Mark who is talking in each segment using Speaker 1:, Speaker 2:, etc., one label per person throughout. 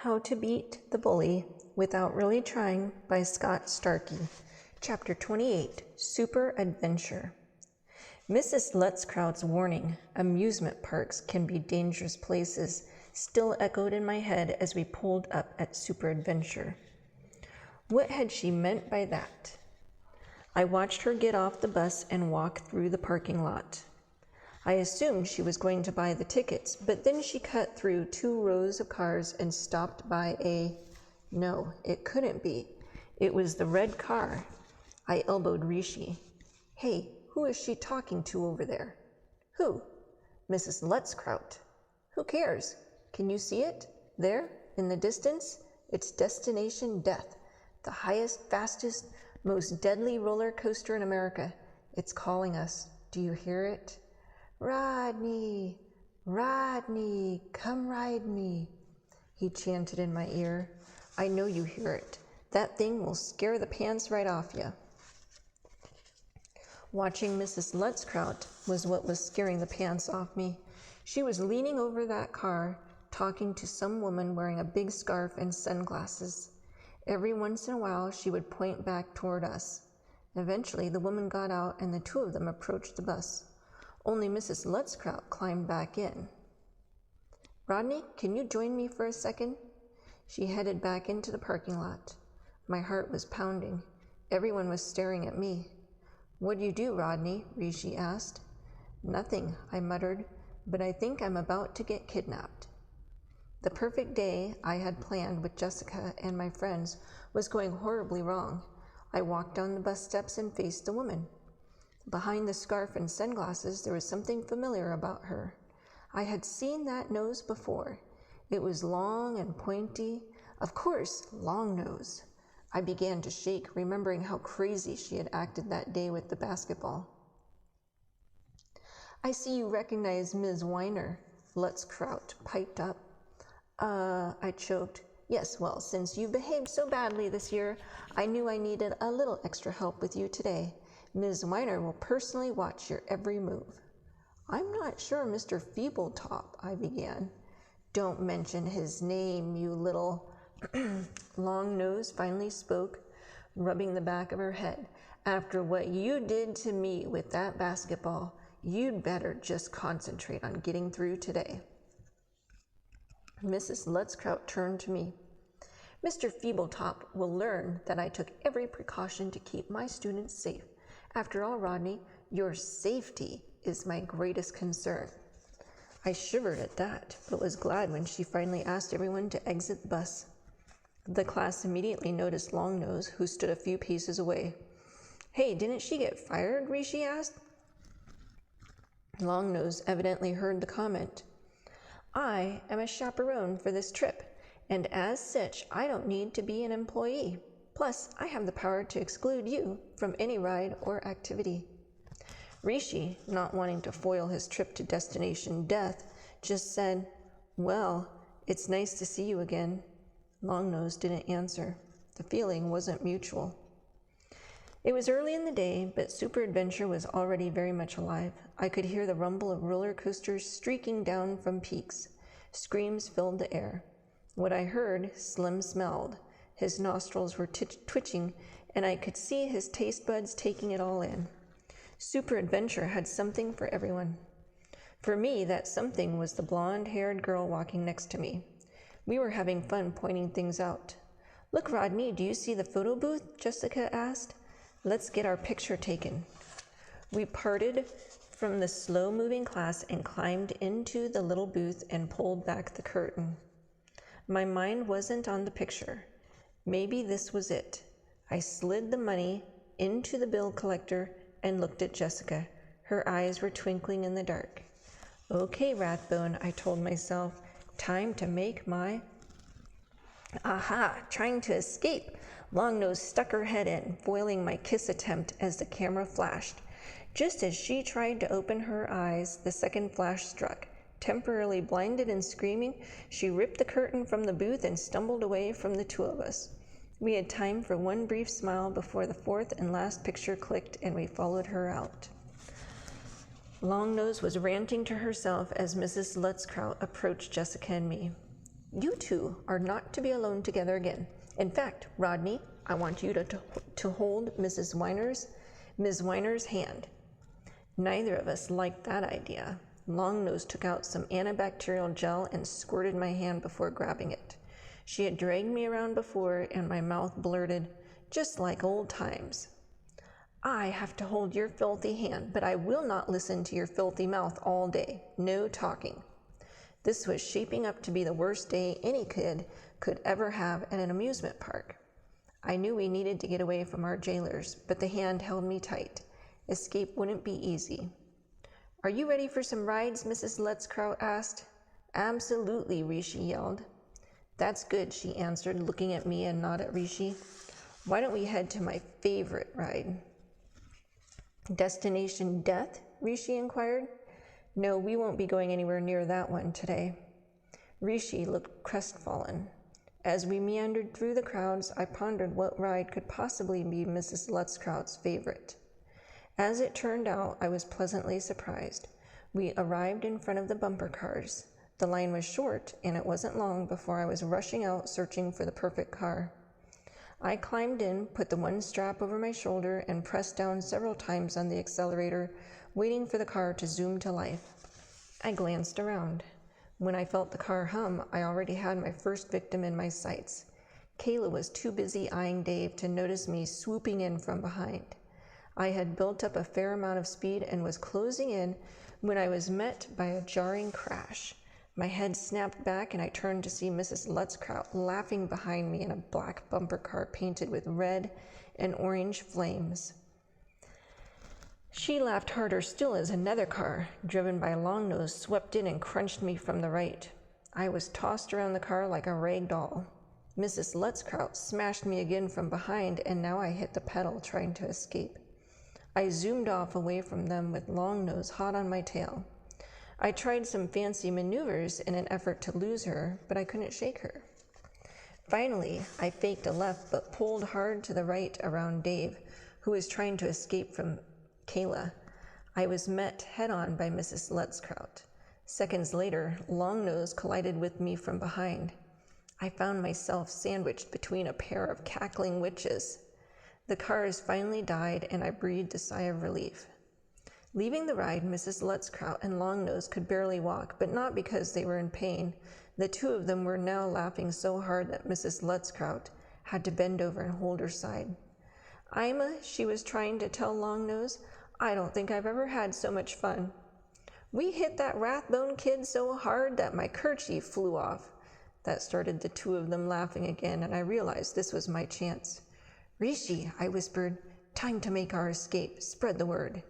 Speaker 1: How to Beat the Bully Without Really Trying by Scott Starkey. Chapter 28, Super Adventure. Mrs. Lutzkraut's warning, amusement parks can be dangerous places, still echoed in my head as we pulled up at Super Adventure. What had she meant by that? I watched her get off the bus and walk through the parking lot. I assumed she was going to buy the tickets, but then she cut through 2 rows of cars and stopped by No, it couldn't be. It was the red car. I elbowed Rishi. Hey, who is she talking to over there? Who? Mrs. Lutzkraut. Who cares? Can you see it? There, in the distance? It's Destination Death, the highest, fastest, most deadly roller coaster in America. It's calling us. Do you hear it? Rodney, Rodney, come ride me, he chanted in my ear. I know you hear it. That thing will scare the pants right off you. Watching Mrs. Lutzkraut was what was scaring the pants off me. She was leaning over that car, talking to some woman wearing a big scarf and sunglasses. Every once in a while, she would point back toward us. Eventually, the woman got out and the 2 of them approached the bus. Only Mrs. Lutzkraut climbed back in. Rodney, can you join me for a second? She headed back into the parking lot. My heart was pounding. Everyone was staring at me. What'd you do, Rodney? Rishi asked. Nothing, I muttered, but I think I'm about to get kidnapped. The perfect day I had planned with Jessica and my friends was going horribly wrong. I walked down the bus steps and faced the woman. Behind the scarf and sunglasses, there was something familiar about her. I had seen that nose before. It was long and pointy. Of course, Long Nose. I began to shake, remembering how crazy she had acted that day with the basketball. I see you recognize Ms. Weiner, Lutzkraut piped up. I choked. Yes, well, since you've behaved so badly this year, I knew I needed a little extra help with you today. Ms. Weiner will personally watch your every move. I'm not sure Mr. Feebletop, I began. Don't mention his name, you little... Long Nose finally spoke, rubbing the back of her head. After what you did to me with that basketball, you'd better just concentrate on getting through today. Mrs. Lutzkraut turned to me. Mr. Feebletop will learn that I took every precaution to keep my students safe. After all, Rodney, your safety is my greatest concern. I shivered at that, but was glad when she finally asked everyone to exit the bus. The class immediately noticed Long Nose, who stood a few paces away. Hey, didn't she get fired? Rishi asked. Long Nose evidently heard the comment. I am a chaperone for this trip, and as such, I don't need to be an employee. Plus, I have the power to exclude you from any ride or activity. Rishi, not wanting to foil his trip to Destination Death, just said, Well, it's nice to see you again. Long Nose didn't answer. The feeling wasn't mutual. It was early in the day, but Super Adventure was already very much alive. I could hear the rumble of roller coasters streaking down from peaks. Screams filled the air. What I heard, Slim smelled. His nostrils were twitching, and I could see his taste buds taking it all in. Super Adventure had something for everyone. For me, that something was the blonde-haired girl walking next to me. We were having fun pointing things out. Look, Rodney, do you see the photo booth? Jessica asked. Let's get our picture taken. We parted from the slow-moving class and climbed into the little booth and pulled back the curtain. My mind wasn't on the picture. Maybe this was it. I slid the money into the bill collector and looked at Jessica. Her eyes were twinkling in the dark. Okay, Rathbone, I told myself. Time to make my... Aha! Trying to escape. Long Nose stuck her head in, foiling my kiss attempt as the camera flashed. Just as she tried to open her eyes, the second flash struck. Temporarily blinded and screaming, she ripped the curtain from the booth and stumbled away from the 2 of us. We had time for one brief smile before the 4th and last picture clicked and we followed her out. Long Nose was ranting to herself as Mrs. Lutzkraut approached Jessica and me. You two are not to be alone together again. In fact, Rodney, I want you to hold Ms. Weiner's hand. Neither of us liked that idea. Longnose took out some antibacterial gel and squirted my hand before grabbing it. She had dragged me around before, and my mouth blurted, "Just like old times." "I have to hold your filthy hand, but I will not listen to your filthy mouth all day. No talking." This was shaping up to be the worst day any kid could ever have at an amusement park. I knew we needed to get away from our jailers, but the hand held me tight. Escape wouldn't be easy. "Are you ready for some rides?" Mrs. Letzkraut asked. "Absolutely," Rishi yelled. "That's good," she answered, looking at me and not at Rishi. "Why don't we head to my favorite ride?" "Destination Death?" Rishi inquired. "No, we won't be going anywhere near that one today." Rishi looked crestfallen. As we meandered through the crowds, I pondered what ride could possibly be Mrs. Letzkraut's favorite. As it turned out, I was pleasantly surprised. We arrived in front of the bumper cars. The line was short, and it wasn't long before I was rushing out searching for the perfect car. I climbed in, put the one strap over my shoulder, and pressed down several times on the accelerator, waiting for the car to zoom to life. I glanced around. When I felt the car hum, I already had my first victim in my sights. Kayla was too busy eyeing Dave to notice me swooping in from behind. I had built up a fair amount of speed and was closing in when I was met by a jarring crash. My head snapped back and I turned to see Mrs. Letzkraut laughing behind me in a black bumper car painted with red and orange flames. She laughed harder still as another car, driven by Longnose, swept in and crunched me from the right. I was tossed around the car like a rag doll. Mrs. Letzkraut smashed me again from behind, and now I hit the pedal trying to escape. I zoomed off away from them with Longnose hot on my tail. I tried some fancy maneuvers in an effort to lose her, but I couldn't shake her. Finally, I faked a left but pulled hard to the right around Dave, who was trying to escape from Kayla. I was met head-on by Mrs. Letzkraut. Seconds later, Longnose collided with me from behind. I found myself sandwiched between a pair of cackling witches. The cars finally died, and I breathed a sigh of relief. Leaving the ride, Mrs. Letzkraut and Longnose could barely walk, but not because they were in pain. The two of them were now laughing so hard that Mrs. Letzkraut had to bend over and hold her side. "Ima," she was trying to tell Longnose, "I don't think I've ever had so much fun. We hit that Rathbone kid so hard that my kerchief flew off." That started the two of them laughing again, and I realized this was my chance. "Rishi," I whispered, "time to make our escape. Spread the word."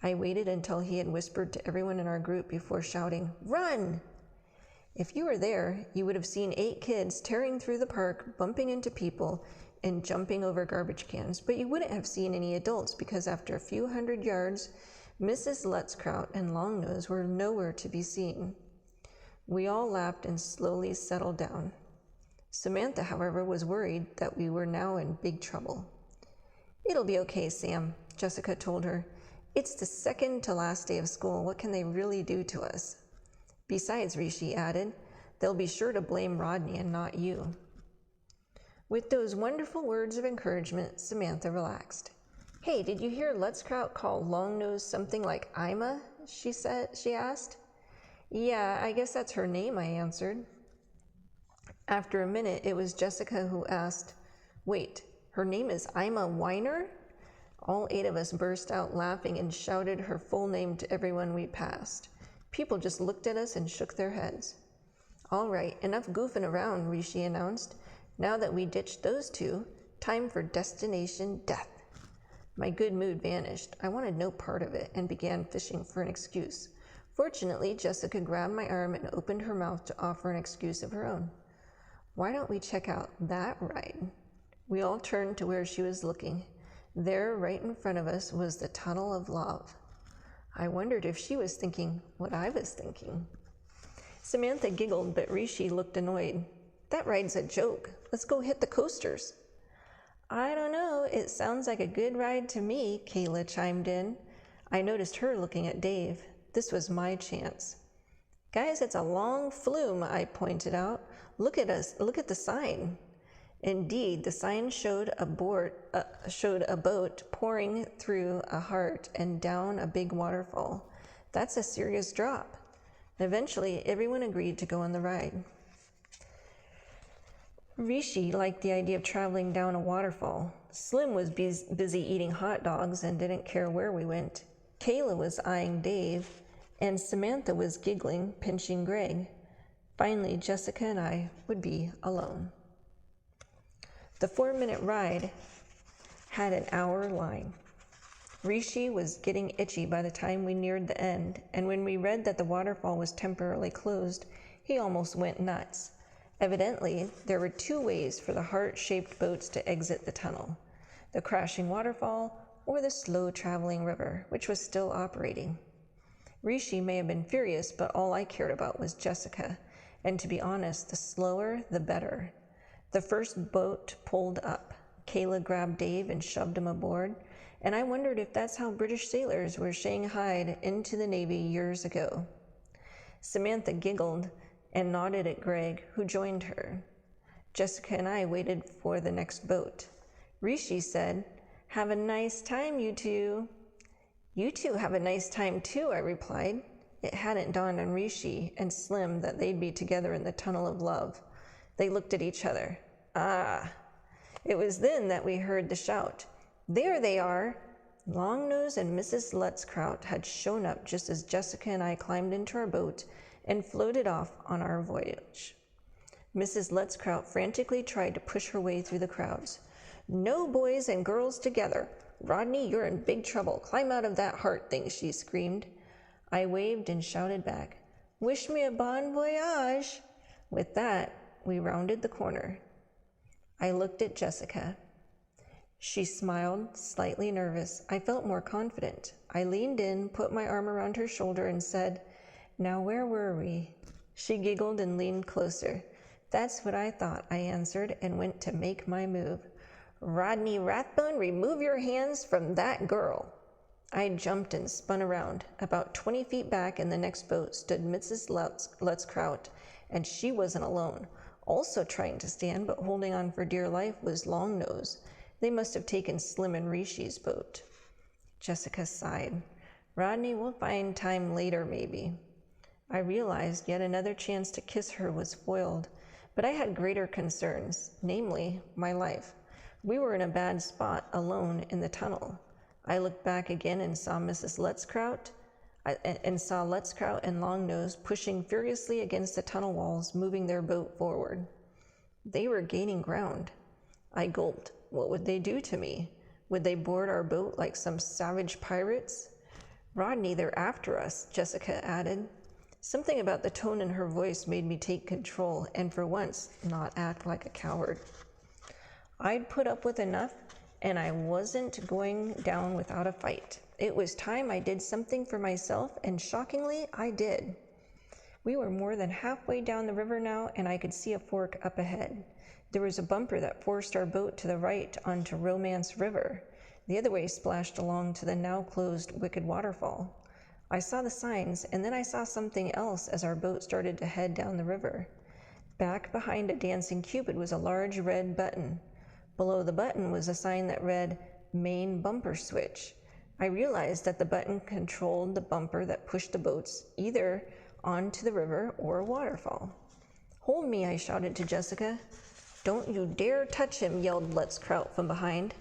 Speaker 1: I waited until he had whispered to everyone in our group before shouting, "Run!" If you were there, you would have seen 8 kids tearing through the park, bumping into people, and jumping over garbage cans, but you wouldn't have seen any adults because after a few hundred yards, Mrs. Letzkraut and Longnose were nowhere to be seen. We all laughed and slowly settled down. Samantha, however, was worried that we were now in big trouble. "It'll be okay, Sam," Jessica told her. "It's the second to last day of school. What can they really do to us?" "Besides," Rishi added, "they'll be sure to blame Rodney and not you." With those wonderful words of encouragement, Samantha relaxed. "Hey, did you hear Letzkraut call Longnose something like Ima?" she asked. "Yeah, I guess that's her name," I answered. After a minute, it was Jessica who asked, "Wait, her name is Ima Weiner?" All 8 of us burst out laughing and shouted her full name to everyone we passed. People just looked at us and shook their heads. "All right, enough goofing around," Rishi announced. "Now that we ditched those two, time for Destination Death." My good mood vanished. I wanted no part of it and began fishing for an excuse. Fortunately, Jessica grabbed my arm and opened her mouth to offer an excuse of her own. "Why don't we check out that ride?" We all turned to where she was looking. There, right in front of us, was the Tunnel of Love. I wondered if she was thinking what I was thinking. Samantha giggled, but Rishi looked annoyed. "That ride's a joke. Let's go hit the coasters." "I don't know. It sounds like a good ride to me," Kayla chimed in. I noticed her looking at Dave. This was my chance. Guys, it's a long flume, I pointed out. Look at us, look at the sign. Indeed, the sign showed a boat pouring through a heart and down a big waterfall. That's a serious drop. Eventually, everyone agreed to go on the ride. Rishi liked the idea of traveling down a waterfall. Slim was busy eating hot dogs and didn't care where we went. Kayla was eyeing Dave, and Samantha was giggling, pinching Greg. Finally, Jessica and I would be alone. The 4-minute ride had an hour line. Rishi was getting itchy by the time we neared the end, and when we read that the waterfall was temporarily closed, he almost went nuts. Evidently, there were 2 ways for the heart-shaped boats to exit the tunnel: the crashing waterfall or the slow-traveling river, which was still operating. Rishi may have been furious, but all I cared about was Jessica, and to be honest, the slower, the better. The first boat pulled up. Kayla grabbed Dave and shoved him aboard, and I wondered if that's how British sailors were shanghaied into the Navy years ago. Samantha giggled and nodded at Greg, who joined her. Jessica and I waited for the next boat. Rishi said, "Have a nice time, you two." "You two have a nice time too," I replied. It hadn't dawned on Rishi and Slim that they'd be together in the tunnel of love. They looked at each other. Ah! It was then that we heard the shout. "There they are!" Longnose and Mrs. Lutzkraut had shown up just as Jessica and I climbed into our boat and floated off on our voyage. Mrs. Lutzkraut frantically tried to push her way through the crowds. "No boys and girls together. Rodney, you're in big trouble. Climb out of that heart thing," she screamed. I waved and shouted back, "Wish me a bon voyage." With that, we rounded the corner. I looked at Jessica. She smiled, slightly nervous. I felt more confident. I leaned in, put my arm around her shoulder, and said, "Now where were we?" She giggled and leaned closer. "That's what I thought," I answered, and went to make my move. "Rodney Rathbone, remove your hands from that girl." I jumped and spun around. About 20 feet back in the next boat stood Mrs. Lutzkraut, and she wasn't alone. Also trying to stand, but holding on for dear life, was Longnose. They must have taken Slim and Rishi's boat. Jessica sighed. "Rodney, we'll find time later, maybe." I realized yet another chance to kiss her was foiled, but I had greater concerns, namely, my life. We were in a bad spot, alone in the tunnel. I looked back again and saw Mrs. Lutzkraut, Lutzkraut and Longnose pushing furiously against the tunnel walls, moving their boat forward. They were gaining ground. I gulped. What would they do to me? Would they board our boat like some savage pirates? "Rodney, they're after us," Jessica added. Something about the tone in her voice made me take control and for once not act like a coward. I'd put up with enough, and I wasn't going down without a fight. It was time I did something for myself, and shockingly, I did. We were more than halfway down the river now, and I could see a fork up ahead. There was a bumper that forced our boat to the right onto Romance River. The other way splashed along to the now closed Wicked Waterfall. I saw the signs, and then I saw something else as our boat started to head down the river. Back behind a dancing Cupid was a large red button. Below the button was a sign that read, "Main Bumper Switch." I realized that the button controlled the bumper that pushed the boats either onto the river or a waterfall. "Hold me," I shouted to Jessica. "Don't you dare touch him," yelled Lutzkraut from behind.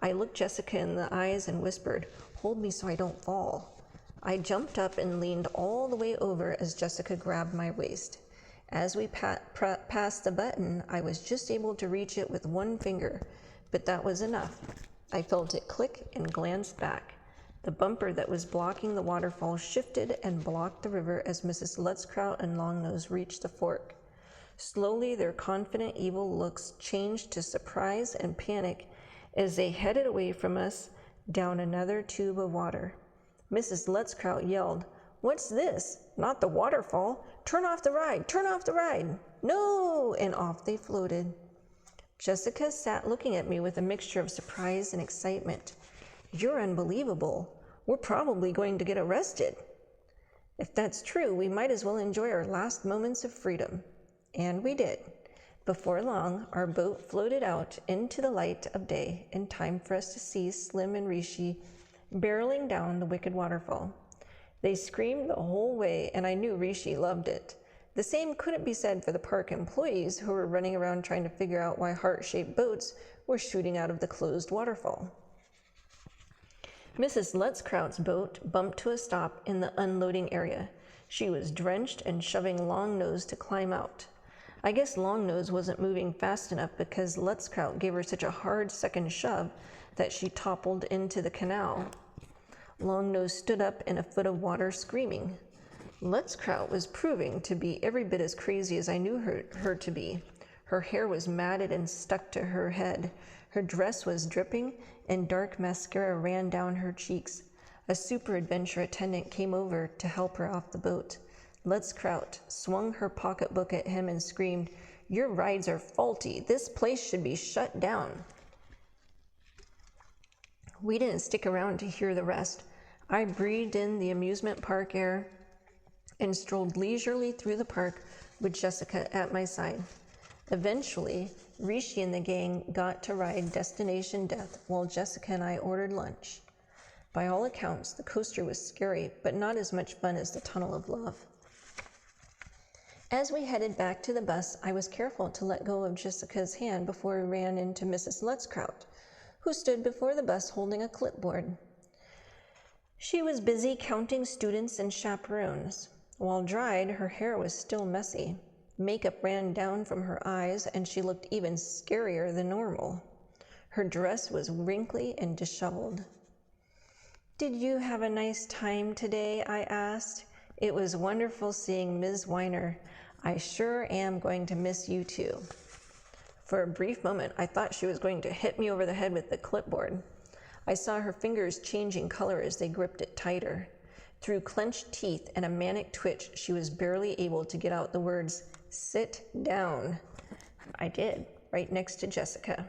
Speaker 1: I looked Jessica in the eyes and whispered, "Hold me so I don't fall." I jumped up and leaned all the way over as Jessica grabbed my waist. As we passed the button, I was just able to reach it with one finger, but that was enough. I felt it click and glanced back. The bumper that was blocking the waterfall shifted and blocked the river as Mrs. Lutzkraut and Longnose reached the fork. Slowly, their confident, evil looks changed to surprise and panic as they headed away from us down another tube of water. Mrs. Lutzkraut yelled, "What's this? Not the waterfall! Turn off the ride! Turn off the ride!" "No!" And off they floated. Jessica sat looking at me with a mixture of surprise and excitement. "You're unbelievable. We're probably going to get arrested." If that's true, we might as well enjoy our last moments of freedom. And we did. Before long, our boat floated out into the light of day in time for us to see Slim and Rishi barreling down the wicked waterfall. They screamed the whole way, and I knew Rishi loved it. The same couldn't be said for the park employees who were running around trying to figure out why heart-shaped boats were shooting out of the closed waterfall. Mrs. Lutzkraut's boat bumped to a stop in the unloading area. She was drenched and shoving Longnose to climb out. I guess Longnose wasn't moving fast enough because Lutzkraut gave her such a hard second shove that she toppled into the canal. Longnose stood up in a foot of water screaming. Lutzkraut was proving to be every bit as crazy as I knew her to be. Her hair was matted and stuck to her head. Her dress was dripping, and dark mascara ran down her cheeks. A Super Adventure attendant came over to help her off the boat. Lutzkraut swung her pocketbook at him and screamed, "Your rides are faulty. This place should be shut down." We didn't stick around to hear the rest. I breathed in the amusement park air and strolled leisurely through the park with Jessica at my side. Eventually, Rishi and the gang got to ride Destination Death while Jessica and I ordered lunch. By all accounts, the coaster was scary, but not as much fun as the Tunnel of Love. As we headed back to the bus, I was careful to let go of Jessica's hand before we ran into Mrs. Lutzkraut, who stood before the bus holding a clipboard. She was busy counting students and chaperones. While dried, her hair was still messy. Makeup ran down from her eyes, and she looked even scarier than normal. Her dress was wrinkly and disheveled. "Did you have a nice time today?" I asked. "It was wonderful seeing Ms. Weiner. I sure am going to miss you too." For a brief moment, I thought she was going to hit me over the head with the clipboard. I saw her fingers changing color as they gripped it tighter. Through clenched teeth and a manic twitch, she was barely able to get out the words, "Sit down." I did, right next to Jessica.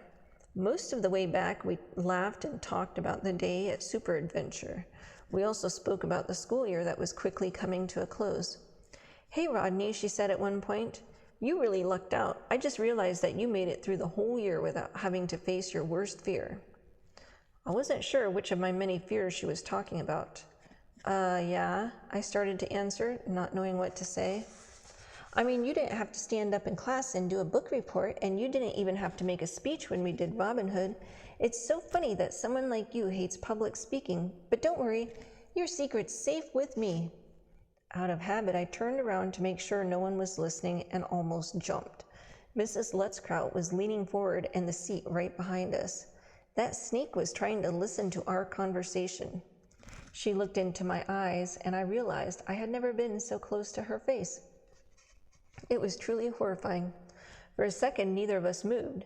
Speaker 1: Most of the way back, we laughed and talked about the day at Super Adventure. We also spoke about the school year that was quickly coming to a close. "Hey, Rodney," she said at one point, "you really lucked out. I just realized that you made it through the whole year without having to face your worst fear." I wasn't sure which of my many fears she was talking about. Yeah, I started to answer, not knowing what to say. "I mean, you didn't have to stand up in class and do a book report, and you didn't even have to make a speech when we did Robin Hood. It's so funny that someone like you hates public speaking, but don't worry, your secret's safe with me." Out of habit, I turned around to make sure no one was listening and almost jumped. Mrs. Lutzkraut was leaning forward in the seat right behind us. That sneak was trying to listen to our conversation. She looked into my eyes, and I realized I had never been so close to her face. It was truly horrifying. For a second, neither of us moved.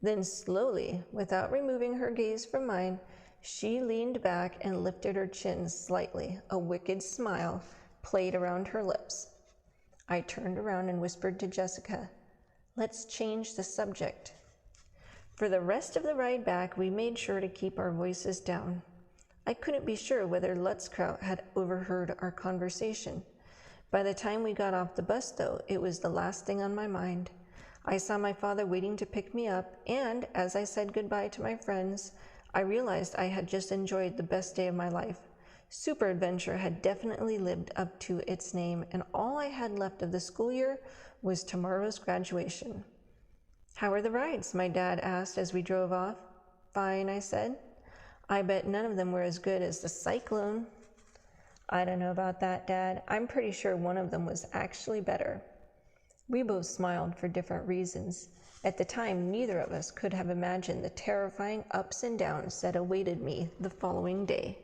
Speaker 1: Then slowly, without removing her gaze from mine, she leaned back and lifted her chin slightly. A wicked smile played around her lips. I turned around and whispered to Jessica, "Let's change the subject." For the rest of the ride back, we made sure to keep our voices down. I couldn't be sure whether Lutzkraut had overheard our conversation. By the time we got off the bus, though, it was the last thing on my mind. I saw my father waiting to pick me up, and as I said goodbye to my friends, I realized I had just enjoyed the best day of my life. Super Adventure had definitely lived up to its name, and all I had left of the school year was tomorrow's graduation. "How are the rides?" my dad asked as we drove off. "Fine," I said. "I bet none of them were as good as the Cyclone." "I don't know about that, Dad. I'm pretty sure one of them was actually better." We both smiled for different reasons. At the time, neither of us could have imagined the terrifying ups and downs that awaited me the following day.